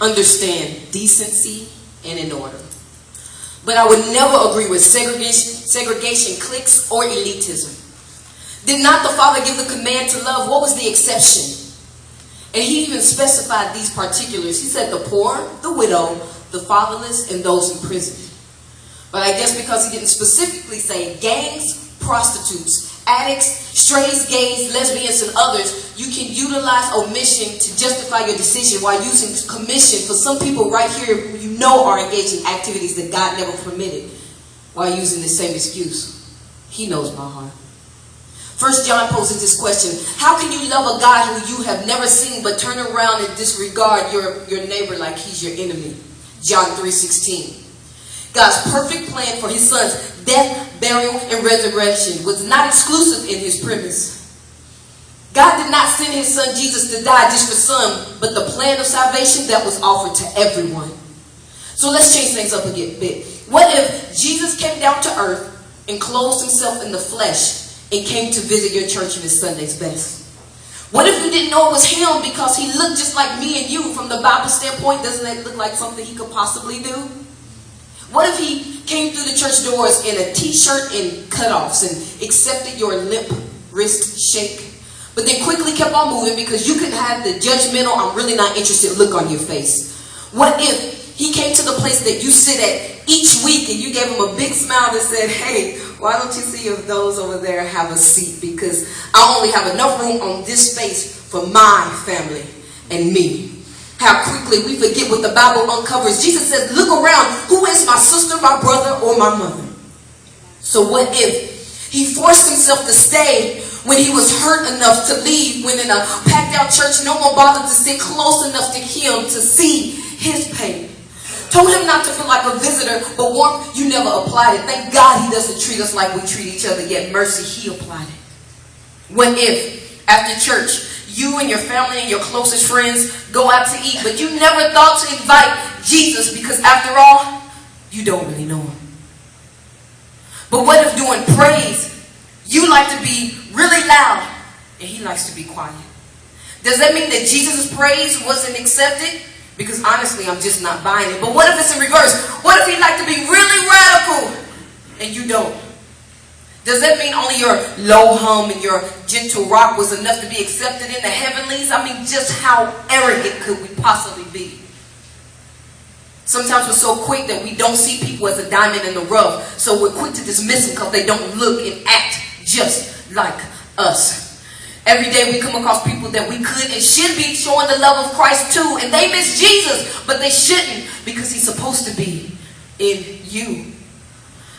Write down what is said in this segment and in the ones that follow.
understand decency and in order. But I would never agree with segregation, cliques, or elitism. Did not the Father give the command to love? What was the exception? And he even specified these particulars. He said the poor, the widow, the fatherless, and those in prison. But I guess because he didn't specifically say gangs, prostitutes, addicts, strays, gays, lesbians, and others, you can utilize omission to justify your decision while using commission for some people right here who you know are engaged in activities that God never permitted while using the same excuse. He knows my heart. First John poses this question: how can you love a God who you have never seen but turn around and disregard your neighbor like he's your enemy? John 3:16. God's perfect plan for his son's death, burial, and resurrection was not exclusive in his premise. God did not send his son Jesus to die just for some, but the plan of salvation that was offered to everyone. So let's change things up a bit. What if Jesus came down to earth and clothed himself in the flesh and came to visit your church in his Sunday's best? What if you didn't know it was him because he looked just like me and you? From the Bible standpoint, doesn't that look like something he could possibly do? What if he came through the church doors in a t-shirt and cutoffs and accepted your limp wrist shake, but then quickly kept on moving because you couldn't have the judgmental, I'm really not interested look on your face? What if he came to the place that you sit at each week and you gave him a big smile that said, hey, why don't you see if those over there have a seat? Because I only have enough room on this space for my family and me. How quickly we forget what the Bible uncovers. Jesus says, look around. Who is my sister, my brother, or my mother? So what if he forced himself to stay when he was hurt enough to leave, when in a packed out church no one bothered to sit close enough to him to see his pain? Told him not to feel like a visitor, but warmth, you never applied it. Thank God he doesn't treat us like we treat each other, yet mercy, he applied it. What if, after church, you and your family and your closest friends go out to eat, but you never thought to invite Jesus because after all, you don't really know him? But what if doing praise, you like to be really loud and he likes to be quiet? Does that mean that Jesus' praise wasn't accepted? Because honestly, I'm just not buying it. But what if it's in reverse? What if he liked to be really radical and you don't? Does that mean only your low hum and your gentle rock was enough to be accepted in the heavenlies? I mean, just how arrogant could we possibly be? Sometimes we're so quick that we don't see people as a diamond in the rough. So we're quick to dismiss them because they don't look and act just like us. Every day we come across people that we could and should be showing the love of Christ to. And they miss Jesus, but they shouldn't because he's supposed to be in you.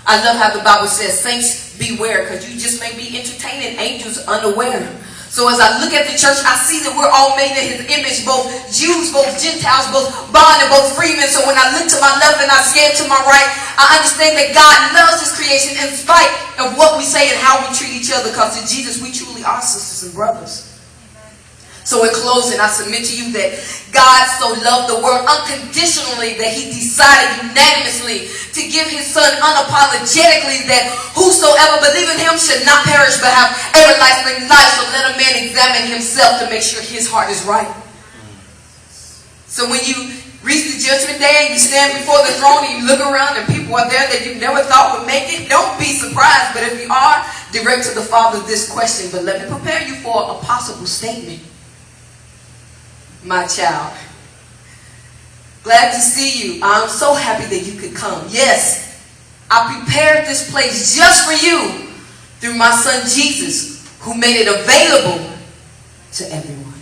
I love how the Bible says, saints beware, because you just may be entertaining angels unaware. So as I look at the church, I see that we're all made in his image, both Jews, both Gentiles, both bond and both freemen. So when I look to my left and I scan to my right, I understand that God loves his creation in spite of what we say and how we treat each other, because to Jesus we truly are sisters and brothers. So in closing, I submit to you that God so loved the world unconditionally that he decided unanimously to give his son unapologetically that whosoever believe in him should not perish but have everlasting life. So let a man examine himself to make sure his heart is right. So when you reach the judgment day and you stand before the throne and you look around and people are there that you never thought would make it, don't be surprised. But if you are, direct to the Father this question. But let me prepare you for a possible statement. My child, glad to see you. I'm so happy that you could come. Yes, I prepared this place just for you through my son Jesus, who made it available to everyone.